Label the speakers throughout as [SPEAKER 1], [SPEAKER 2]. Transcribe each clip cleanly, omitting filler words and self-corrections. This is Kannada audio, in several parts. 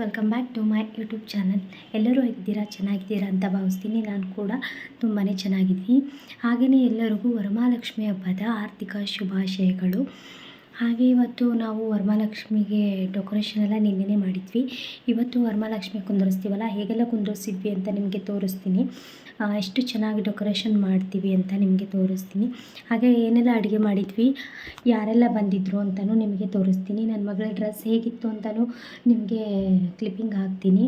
[SPEAKER 1] Welcome back to my YouTube channel. ಎಲ್ಲರೂ ಹೇಗಿದ್ದೀರಾ? ಚೆನ್ನಾಗಿದ್ದೀರಾ ಅಂತ ಭಾವಿಸ್ತೀನಿ. ನಾನು ಕೂಡ ತುಂಬಾ ಚೆನ್ನಾಗಿದ್ದೀನಿ. ಹಾಗೆಯೇ ಎಲ್ಲರಿಗೂ ವರಮಹಾಲಕ್ಷ್ಮಿ ಹಬ್ಬದ ಆರ್ಥಿಕ ಶುಭಾಶಯಗಳು. ಹಾಗೆ ಇವತ್ತು ನಾವು ವರಮಹಾಲಕ್ಷ್ಮಿಗೆ ಡೆಕೋರೇಷನ್ ಎಲ್ಲ ನಿನ್ನೆನೇ ಮಾಡಿದ್ವಿ. ಇವತ್ತು ವರಮಹಾಲಕ್ಷ್ಮಿ ಕುಂದರಿಸ್ತೀವಲ್ಲ, ಹೇಗೆಲ್ಲ ಕುಂದರಿಸಿದ್ವಿ ಅಂತ ನಿಮಗೆ ತೋರಿಸ್ತೀನಿ. ಎಷ್ಟು ಚೆನ್ನಾಗಿ ಡೆಕೋರೇಷನ್ ಮಾಡ್ತೀವಿ ಅಂತ ನಿಮಗೆ ತೋರಿಸ್ತೀನಿ. ಹಾಗೆ ಏನೆಲ್ಲ ಅಡುಗೆ ಮಾಡಿದ್ವಿ, ಯಾರೆಲ್ಲ ಬಂದಿದ್ದರು ಅಂತಲೂ ನಿಮಗೆ ತೋರಿಸ್ತೀನಿ. ನನ್ನ ಮಗಳ ಡ್ರೆಸ್ ಹೇಗಿತ್ತು ಅಂತಲೂ ನಿಮಗೆ ಕ್ಲಿಪ್ಪಿಂಗ್ ಹಾಕ್ತೀನಿ.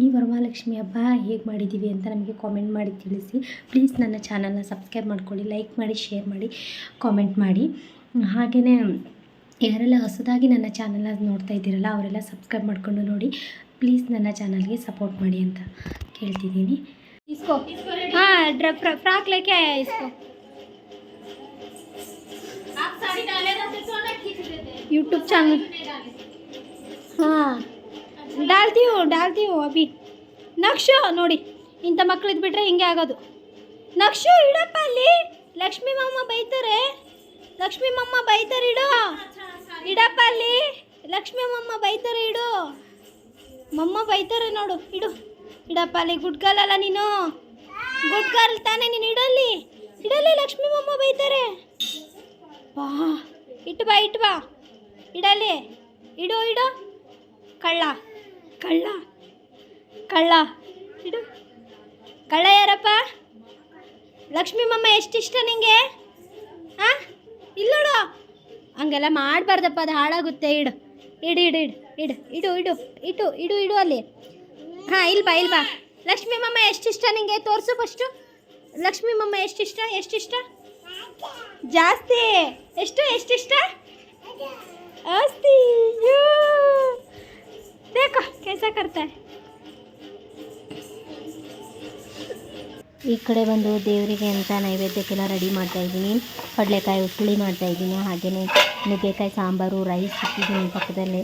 [SPEAKER 1] ಈ ವರಮಹಾಲಕ್ಷ್ಮಿ ಹಬ್ಬ ಹೇಗೆ ಮಾಡಿದ್ದೀವಿ ಅಂತ ನಮಗೆ ಕಾಮೆಂಟ್ ಮಾಡಿ ತಿಳಿಸಿ. ಪ್ಲೀಸ್ ನನ್ನ ಚಾನಲ್ನ ಸಬ್ಸ್ಕ್ರೈಬ್ ಮಾಡ್ಕೊಳ್ಳಿ, ಲೈಕ್ ಮಾಡಿ, ಶೇರ್ ಮಾಡಿ, ಕಾಮೆಂಟ್ ಮಾಡಿ. ಹಾಗೆಯೇ ಯಾರೆಲ್ಲ ಹೊಸದಾಗಿ ನನ್ನ ಚಾನಲ್ನ ನೋಡ್ತಾ ಇದ್ದೀರಲ್ಲ ಅವರೆಲ್ಲ ಸಬ್ಸ್ಕ್ರೈಬ್ ಮಾಡಿಕೊಂಡು ನೋಡಿ. ಪ್ಲೀಸ್ ನನ್ನ ಚಾನಲ್ಗೆ ಸಪೋರ್ಟ್ ಮಾಡಿ ಅಂತ ಕೇಳ್ತಿದ್ದೀನಿ.
[SPEAKER 2] इसको हाँ फ्रॉक लेके आया इसको। आप साड़ी डाले रहते तो ना खींच देते यूट्यूब चैनल। हाँ डालती हूँ अभी। नक्शु नोड़ी इंಥ ಮಕ್ಕಳು ಇದ್ಬಿಟ್ರೆ ಹಿಂಗೆ ಆಗೋದು. ನಕ್ಷು ಇಡಪ್ಪ ಅಲ್ಲಿ, ಲಕ್ಷ್ಮೀ ಮಮ್ಮ ಬೈತಾರೆ. ಲಕ್ಷ್ಮೀ ಮಮ್ಮ ಬೈತಾರೆ, ಇಡು. ಇಡಪ್ಪ ಅಲ್ಲಿ, ಲಕ್ಷ್ಮೀ ಮಮ್ಮ ಬೈತಾರೆ, ಇಡು. ಮಮ್ಮ ಬೈತಾರೆ ನೋಡು, ಇಡು. ಇಡಪ್ಪ ಅಲ್ಲಿ. ಗುಡ್ ಗರ್ಲ್ ಅಲ್ಲ ನೀನು, ಗುಡ್ ಗರ್ಲ್ ತಾನೇ ನೀನು. ಇಡಲಿ ಲಕ್ಷ್ಮೀ ಮಮ್ಮ ಬೈತಾರೆ. ಬಾ ಇಟ್ಟು ಬಾ ಇಡಲಿ. ಇಡು ಕಳ್ಳ ಇಡು. ಕಳ್ಳ ಯಾರಪ್ಪ? ಲಕ್ಷ್ಮೀ ಮಮ್ಮ ಎಷ್ಟಿಷ್ಟ ನಿಂಗೆ? ಹಾಂ ಇಲ್ಲೋಡು, ಹಂಗೆಲ್ಲ ಮಾಡಬಾರ್ದಪ್ಪ, ಅದು ಹಾಳಾಗುತ್ತೆ. ಇಡು ಅಲ್ಲಿ. ಹಾಂ ಇಲ್ಲಿ ಬಾ. ಲಕ್ಷ್ಮೀ ಮಮ್ಮ ಎಷ್ಟಿಷ್ಟ ನಿಂಗೆ? ತೋರಿಸು ಫಸ್ಟು. ಲಕ್ಷ್ಮೀ ಮಮ್ಮ ಎಷ್ಟಿಷ್ಟ? ಜಾಸ್ತಿ. ಎಷ್ಟಿಷ್ಟ? ಆಸ್ತಿ. देखो कैसा करता है.
[SPEAKER 1] ಈ ಕಡೆ ಬಂದು ದೇವರಿಗೆ ಅಂತ ನೈವೇದ್ಯಕ್ಕೆಲ್ಲ ರೆಡಿ ಮಾಡ್ತಾಯಿದ್ದೀನಿ. ಕಡಲೆಕಾಯಿ ಉಸುಳಿ ಮಾಡ್ತಾಯಿದ್ದೀನಿ. ಹಾಗೆಯೇ ನುಗ್ಗೆಕಾಯಿ ಸಾಂಬಾರು, ರೈಸ್ ಇಟ್ಟಿದ್ದೀನಿ ಪಕ್ಕದಲ್ಲೇ,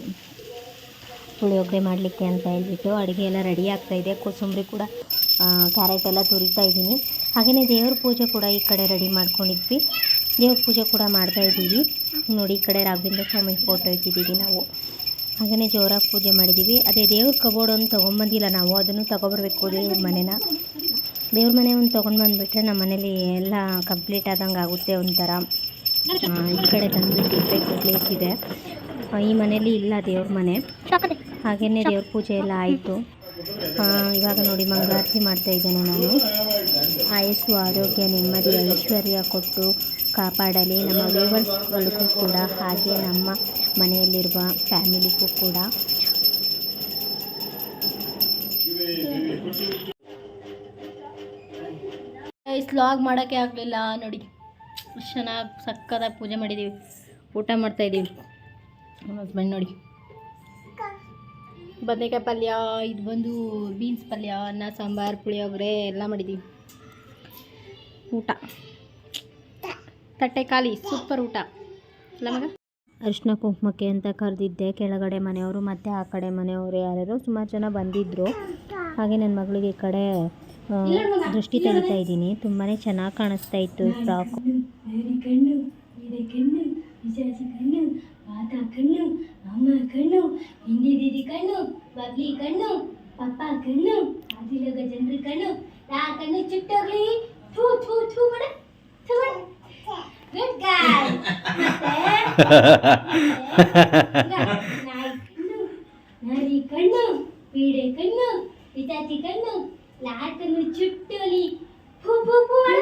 [SPEAKER 1] ಪುಳಿಯೋಗರೆ ಮಾಡಲಿಕ್ಕೆ ಅಂತ ಹೇಳ್ಬಿಟ್ಟು. ಅಡುಗೆ ಎಲ್ಲ ರೆಡಿ ಆಗ್ತಾಯಿದೆ. ಕೋಸಂಬರಿ ಕೂಡ, ಕ್ಯಾರೆಟ್ ಎಲ್ಲ ತುರಿತಾ ಇದ್ದೀನಿ. ಹಾಗೆಯೇ ದೇವ್ರ ಪೂಜೆ ಕೂಡ ಈ ಕಡೆ ರೆಡಿ ಮಾಡ್ಕೊಂಡಿದ್ವಿ. ದೇವ್ರ ಪೂಜೆ ಕೂಡ ಮಾಡ್ತಾಯಿದ್ದೀವಿ ನೋಡಿ. ಈ ಕಡೆ ರಾಘವೇಂದ್ರ ಸ್ವಾಮಿ ಫೋಟೋ ಇಟ್ಟಿದ್ದೀವಿ ನಾವು. ಹಾಗೆಯೇ ಜೋರಾಗಿ ಪೂಜೆ ಮಾಡಿದ್ದೀವಿ. ಅದೇ ದೇವ್ರ ಕಬೋರ್ಡನ್ನು ತೊಗೊಂಬಂದಿಲ್ಲ ನಾವು, ಅದನ್ನು ತೊಗೊಬರ್ಬೇಕು. ದೇವ್ರ ಮನೆ ಒಂದು ತೊಗೊಂಡು ಬಂದುಬಿಟ್ರೆ ನಮ್ಮ ಮನೇಲಿ ಎಲ್ಲ ಕಂಪ್ಲೀಟ್ ಆದಂಗೆ ಆಗುತ್ತೆ ಒಂಥರ. ಈ ಕಡೆ ತಂದುಬಿಟ್ಟು ಇರಬೇಕು ಪ್ಲೇಸ್ ಇದೆ. ಈ ಮನೇಲಿ ಇಲ್ಲ ದೇವ್ರ ಮನೆ. ಹಾಗೆಯೇ ದೇವ್ರ ಪೂಜೆ ಎಲ್ಲ ಆಯಿತು. ಇವಾಗ ನೋಡಿ ಮಂಗಳಾರತಿ ಮಾಡ್ತಾಯಿದ್ದೇನೆ ನಾನು. ಆಯಸ್ಸು, ಆರೋಗ್ಯ, ನೆಮ್ಮದಿ, ಐಶ್ವರ್ಯ ಕೊಟ್ಟು ಕಾಪಾಡಲಿ ನಮ್ಮ ವ್ಯೂವರ್ಸ್ಗಳಿಗೂ ಕೂಡ, ಹಾಗೆ ನಮ್ಮ ಮನೆಯಲ್ಲಿರುವ ಫ್ಯಾಮಿಲಿಗೂ ಕೂಡ.
[SPEAKER 2] ಸ್ಲಾಗ್ ಮಾಡೋಕ್ಕೆ ಆಗಲಿಲ್ಲ ನೋಡಿ. ಅಷ್ಟು ಚೆನ್ನಾಗಿ ಸಕ್ಕತ್ತಾಗಿ ಪೂಜೆ ಮಾಡಿದ್ದೀವಿ. ಊಟ ಮಾಡ್ತಾಯಿದ್ದೀವಿ. ಹಸ್ಬೆಂಡ್ ನೋಡಿ, ಬದನೆಕಾಯಿ ಪಲ್ಯ, ಇದು ಬಂದು ಬೀನ್ಸ್ ಪಲ್ಯ, ಅನ್ನ ಸಾಂಬಾರು, ಪುಳಿಯೋಗರೆ ಎಲ್ಲ ಮಾಡಿದ್ದೀವಿ. ಊಟ ತಟ್ಟೆ ಖಾಲಿ. ಸೂಪರ್ ಊಟ ಅಲ್ಲ ಮಗ?
[SPEAKER 1] ಅರಿಶಿನ ಕುಂಕುಮಕ್ಕೆ ಅಂತ ಕರೆದಿದ್ದೆ. ಕೆಳಗಡೆ ಮನೆಯವರು ಮತ್ತು ಆ ಕಡೆ ಮನೆಯವರು ಯಾರ್ಯಾರೋ ಸುಮಾರು ಜನ ಬಂದಿದ್ದರು. ಹಾಗೆ ನನ್ನ ಮಗಳಿಗೆ ಈ ಕಡೆ ದೃಷ್ಟಿ ತೆಗಿತಾ ಇದ್ದೀನಿ. ತುಂಬಾ ಚೆನ್ನಾಗಿ ಕಾಣಿಸ್ತಾ ಇತ್ತು ಈ ಫ್ರಾಕು.
[SPEAKER 2] ಮಾತಾ ಕಣ್ಣು, ಅಮ್ಮ ಕಣ್ಣು, ಹಿಂದಿ ದೀದಿ ಕಣ್ಣು, ಬಗ್ಲಿ ಕಣ್ಣು, ಪಪ್ಪ ಕಣ್ಣು, ಆದಿಲೋಗ ಜನರ ಕಣ್ಣು, ನಾ ಕಣ್ಣು ಚುಟ್ಟೋಗ್ಲಿ. ಥೂ ಥೂ ಥೂ ಮಾಡ, ಥೂ ಮಾಡ. ಗುಡ್ ಗಾಯ್. ನಾಯಿ ಕಣ್ಣು, ನರಿ ಕಣ್ಣು, ಪೀಡೆ ಕಣ್ಣು, ಪಿತಾಚಿ ಕಣ್ಣು, ಲಾ ಕಣ್ಣು ಚುಟ್ಟೋಲಿ. ಫೂ ಫೂ ಫೂ ಮಾಡ.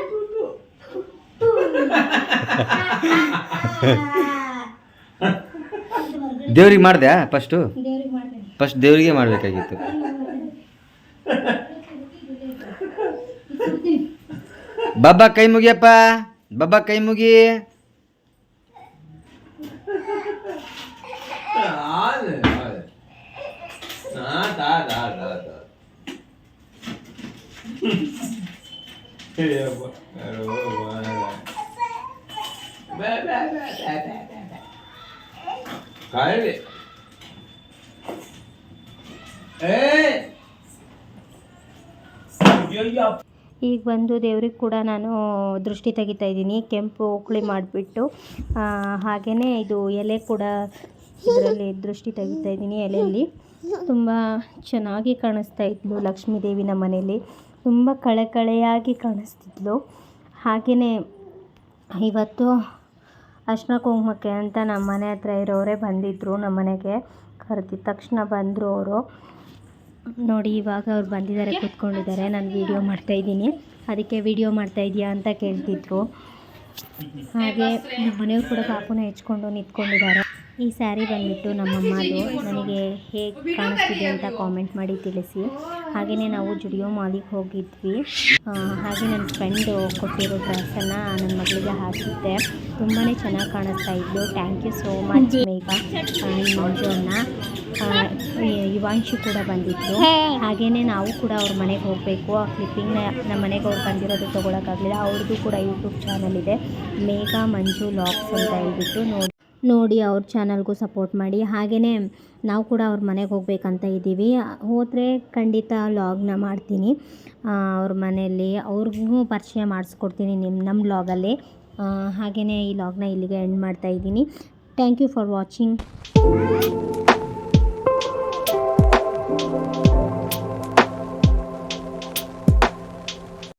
[SPEAKER 3] ದೇವ್ರಿಗೆ ಮಾಡಿದೆ ಫಸ್ಟ್ ದೇವರಿಗೆ ಮಾಡಬೇಕಾಗಿತ್ತು. ಬಾಬಾ ಕೈ ಮುಗಿಯಪ್ಪ, ಬಾಬಾ ಕೈ ಮುಗಿ.
[SPEAKER 1] ಈಗ ಬಂದು ದೇವ್ರಿಗೆ ಕೂಡ ನಾನು ದೃಷ್ಟಿ ತೆಗಿತಾ ಇದ್ದೀನಿ. ಕೆಂಪು ಉಕ್ಳಿ ಮಾಡಿಬಿಟ್ಟು ಹಾಗೆಯೇ ಇದು ಎಲೆ ಕೂಡ ಇದರಲ್ಲಿ ದೃಷ್ಟಿ ತೆಗಿತಾ ಇದ್ದೀನಿ ಎಲೆಯಲ್ಲಿ. ತುಂಬ ಚೆನ್ನಾಗಿ ಕಾಣಿಸ್ತಾ ಇದ್ಲು ಲಕ್ಷ್ಮೀದೇವಿ ನಮ್ಮ ಮನೇಲಿ, ತುಂಬ ಕಳೆಯಾಗಿ ಕಾಣಿಸ್ತಿದ್ಲು. ಹಾಗೆಯೇ ಇವತ್ತು ಅರ್ಶಿನ ಕುಂಕುಮಕ್ಕೆ ಅಂತ ನಮ್ಮ ಮನೆ ಹತ್ರ ಇರೋರೇ ಬಂದಿದ್ದರು, ನಮ್ಮ ಮನೆಗೆ ಕರೆದಿದ್ದ ತಕ್ಷಣ ಬಂದರು ಅವರು. ನೋಡಿ ಇವಾಗ ಅವ್ರು ಬಂದಿದ್ದಾರೆ, ಕೂತ್ಕೊಂಡಿದ್ದಾರೆ. ನಾನು ವೀಡಿಯೋ ಮಾಡ್ತಾಯಿದ್ದೀನಿ, ಅದಕ್ಕೆ ವೀಡಿಯೋ ಮಾಡ್ತಾಯಿದ್ಯಾ ಅಂತ ಕೇಳ್ತಿದ್ರು. ಹಾಗೆ ನಮ್ಮ ಮನೆಯವ್ರು ಕೂಡ ಪಾಪುನ ಹೆಚ್ಕೊಂಡು ನಿಂತ್ಕೊಂಡಿದ್ದಾರೆ. ಈ ಸ್ಯಾರಿ ಬಂದುಬಿಟ್ಟು ನಮ್ಮಮ್ಮದು. ನನಗೆ ಹೇಗೆ ಕಾಣಿಸ್ತಿದೆ ಅಂತ ಕಾಮೆಂಟ್ ಮಾಡಿ ತಿಳಿಸಿ. ಹಾಗೆಯೇ ನಾವು ಜುಡಿಯೋ ಮಾಲಿಗೆ ಹೋಗಿದ್ವಿ. ಹಾಗೆ ನನ್ನ ಫ್ರೆಂಡು ಕೊಟ್ಟಿರೋ ಡ್ರೆಸ್ಸನ್ನು ನನ್ನ ಮಗಳಿಗೆ ಹಾಕಿದ್ದೆ. ತುಂಬಾ ಚೆನ್ನಾಗಿ ಕಾಣಿಸ್ತಾ ಇದ್ಲು. ಥ್ಯಾಂಕ್ ಯು ಸೋ ಮಚ್ ಮೇಘ, ಮಂಜು ಅಣ್ಣ, ಯುವಾಂಶಿ ಕೂಡ ಬಂದಿತ್ತು. ಹಾಗೆಯೇ ನಾವು ಕೂಡ ಅವ್ರ ಮನೆಗೆ ಹೋಗಬೇಕು. ಆ ಕ್ಲಿಪ್ಪಿಂಗ್ನ ನಮ್ಮ ಮನೆಗೆ ಅವ್ರು ಬಂದಿರೋದು ತೊಗೊಳಕ್ಕಾಗಲಿಲ್ಲ. ಅವ್ರದ್ದು ಕೂಡ ಯೂಟ್ಯೂಬ್ ಚಾನಲ್ ಇದೆ, ಮೇಘ ಮಂಜು ಲಾಗ್ಸ್ ಅಂತ ಹೇಳ್ಬಿಟ್ಟು. ನೋಡಿ ಅವ್ರ ಚಾನಲ್ಗೂ ಸಪೋರ್ಟ್ ಮಾಡಿ. ಹಾಗೆಯೇ ನಾವು ಕೂಡ ಅವ್ರ ಮನೆಗೆ ಹೋಗ್ಬೇಕಂತ ಇದ್ದೀವಿ. ಹೋದರೆ ಖಂಡಿತ ಲಾಗ್ನ ಮಾಡ್ತೀನಿ ಅವ್ರ ಮನೆಯಲ್ಲಿ, ಅವ್ರಿಗೂ ಪರಿಚಯ ಮಾಡಿಸ್ಕೊಡ್ತೀನಿ ನಮ್ಮ ಲಾಗಲ್ಲಿ. ಹಾಗೆಯೇ ಈ ಲಾಗ್ನ ಇಲ್ಲಿಗೆ ಎಂಡ್ ಮಾಡ್ತಾಯಿದ್ದೀನಿ. Thank you for watching.